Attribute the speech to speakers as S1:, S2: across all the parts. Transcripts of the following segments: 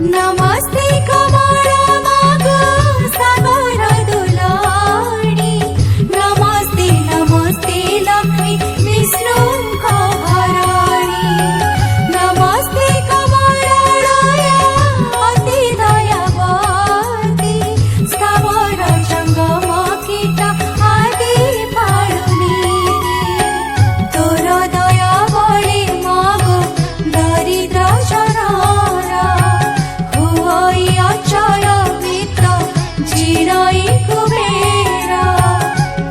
S1: नमस्ते कमला मागो सागर दुलारी नमस्ते नमस्ते लक्ष्मी विष्णु घराणी नमस्ते कमलालय अति दयावती स्थावर जंगम कीट आदि पालुनी तोर दया बड़े मागो दरिद्र जनारा हुई अचय मित्र चिराई कुबेरा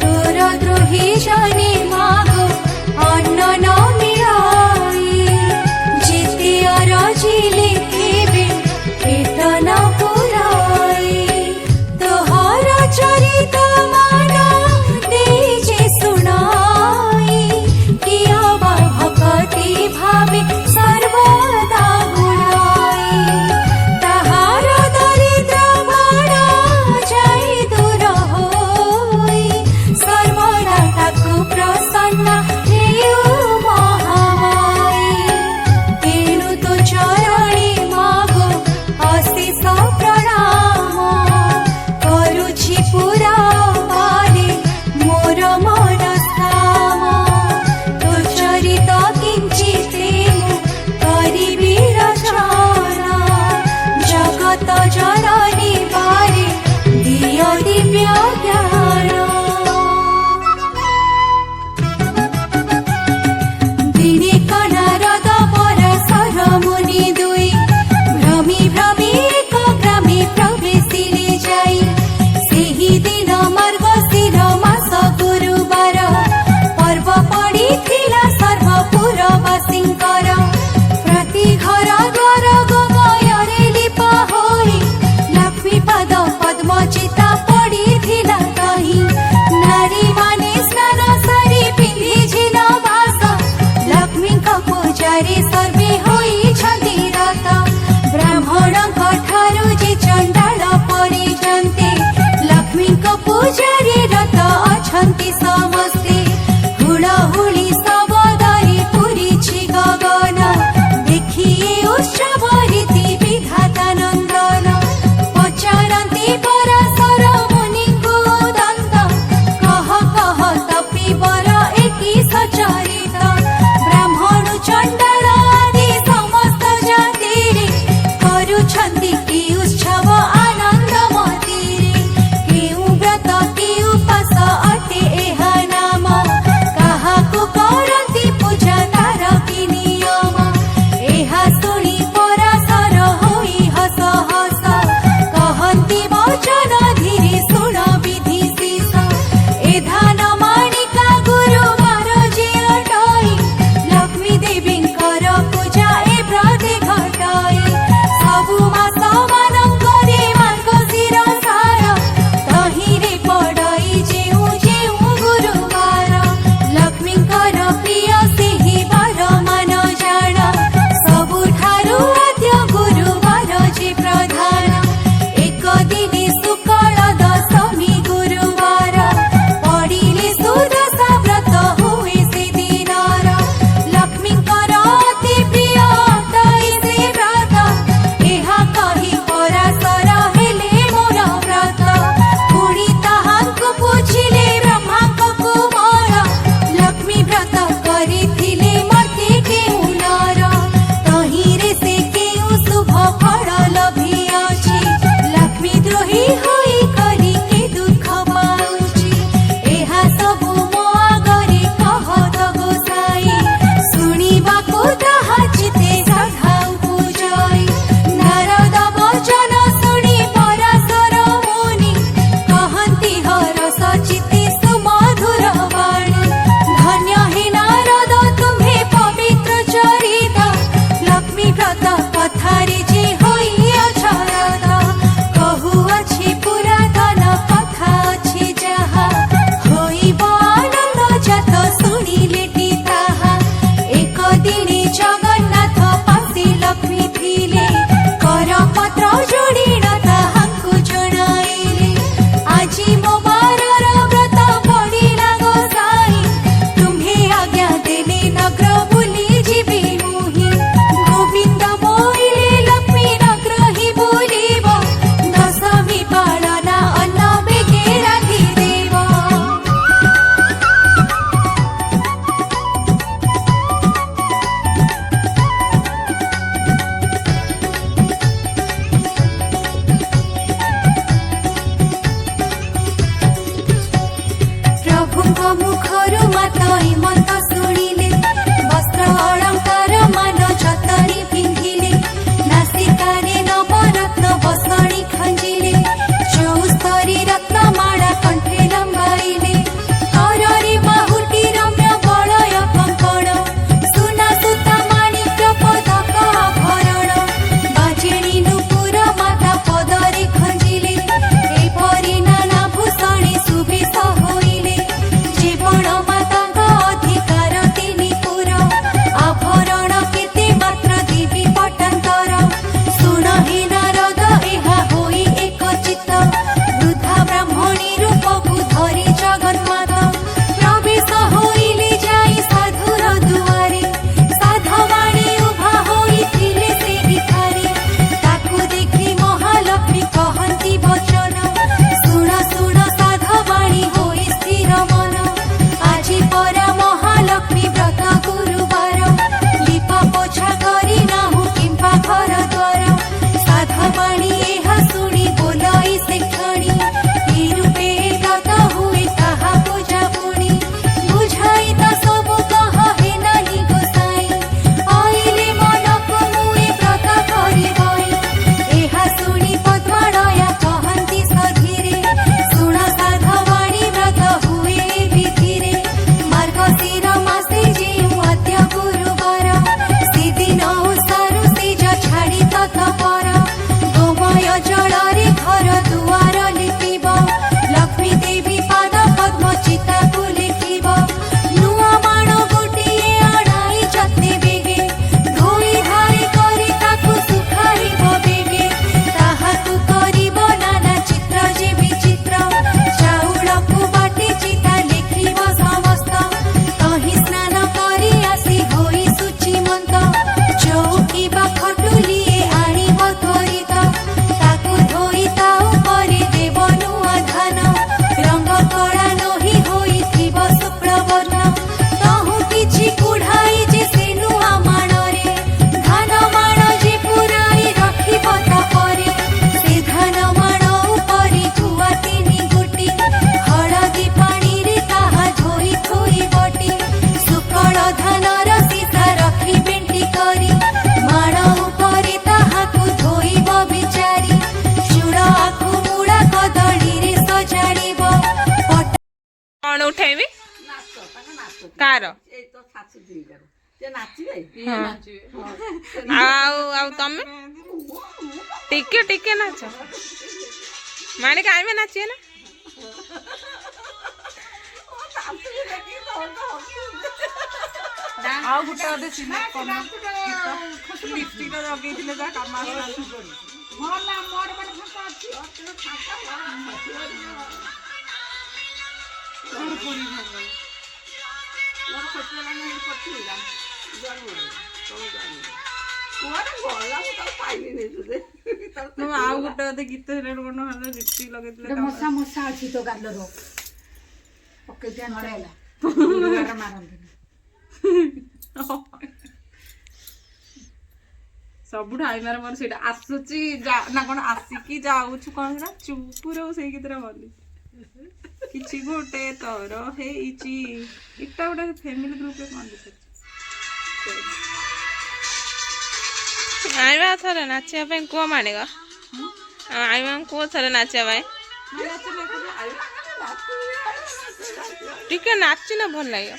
S1: तोर द्रोही जने मागो अन्न न मिलाई जितिया रजिले केबे पेट न पुराई तोहर चरित मान देजे सुनाई किया बा भक्ति भावे सर्वदा गुणाई ताहार दरिद्र बाण जाई दूर होई सर्वदा ताकु प्रसन्न हेउ महामाई तेणु तो चरणी मागो अशेष प्रणाम करुछि पुरा पारे मोर मनस्काम तो चरित किंचिते करिबि रचना जगत जननी पारे दिय दिव्य ज्ञान दिने कनारद परशर मुनि दुई भ्रमी भ्रमी एक ग्रामे प्रवेशिले जाई सेही दिन मार्गशीर मास गुरुबार पर्व पड़िथिला सर्वपुरवासींकर प्रति घर द्वार गोमୟରେ लिपा होई लक्ष्मी पद पद्मचिता पड़िथिला कहीं नारी माने स्नान सारी पिंधि झिन बास लक्ष्मी पूजारे सर्वे होई छंदिरत ब्राह्मण ठारू जे चंडाल परिजन्ते लक्ष्मी पूजारे रत अछन्ति समस्ते हुळहुळी सबदरे पुरिछि गगन देखिए उत्सव रीति विधाता नन्दन पचारन्ति पराशर मुनिको दन्त कह कह तपि बर एकी सचरित ब्राह्मण चंडाल आदि समस्त जातिरे करुछन्ति कि उत्सव आनंद मतिरे केउ व्रत कि उपास अटे एहा
S2: କାହାର
S3: ଏଇ ତ ଶାଶୁ ଦିଙ୍କର ସେ ନାଚିବେ
S2: ଆଉ ତମେ ଟିକେ ଟିକେ ନାଚ ମାଣିକ ଆମେ ନାଚିବେ ନା
S4: ଆଉ ଗୋଟେ ଅଧେ ସିଲେକ୍ଟ କରନ ଲିପଷ୍ଟିକ ଲଗେଇଥିଲେ ଯା କାମ ଆସିଲା
S3: ଭଲ ମୋର ମାନେ ଫାଙ୍କା ଅଛି
S4: ମୋର ପୁରୀ ଭାଗ
S3: ମୋର ଖୋଜିଲା ନାହିଁ ପଛିଲା କୁଆଡେ ଗଲା ମୁଁ ତାକୁ ପାଇଲିନି ସୁଦେ
S4: ଆଉ ଗୋଟେ ଅଧେ ଗୀତ ସିଲେକ୍ଟ କରନ ହେଲେ ଲିପଷ୍ଟିକ ଲଗେଇଥିଲେ
S5: ମଶା ମଶା ଅଛି ତ ଗାଲର ପକେଇ ଦିଆ ନଡେଇଲା ମାରନ୍ତିନି
S4: ସବୁଠୁ ଆଇମାର ମୋର ସେଇଟା ଆସୁଛି ନା କଣ ଆସିକି ଯାଉଛୁ କଣ ସେଟା ଚୁପୁ ରହୁ ସେଇ ଗୀତଟା ବୋଲି କିଛି ଗୋଟେ ତୋର ହେଇଛି ଏଟା ଗୋଟେ ଫ୍ୟାମିଲି ଗ୍ରୁପରେ କଣ
S2: ଆଇବା ଥରେ ନାଚିବା ପାଇଁ କୁହ ମାଣିକ ଆଇବା କୁହ ଥରେ ନାଚିବା ପାଇଁ ଟିକେ ନାଚିଲେ ଭଲ ଲାଗିବ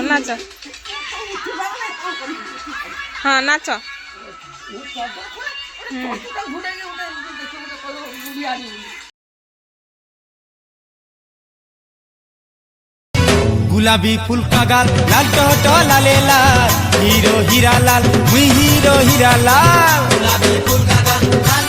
S2: ନାଚ ହଁ ନାଚ
S6: गुलाबी फूल का गाल लाल टोटो लाले लाल हीरो हीरा लाल हुई हीरो हीरा लाल गुलाबी फूल का गाल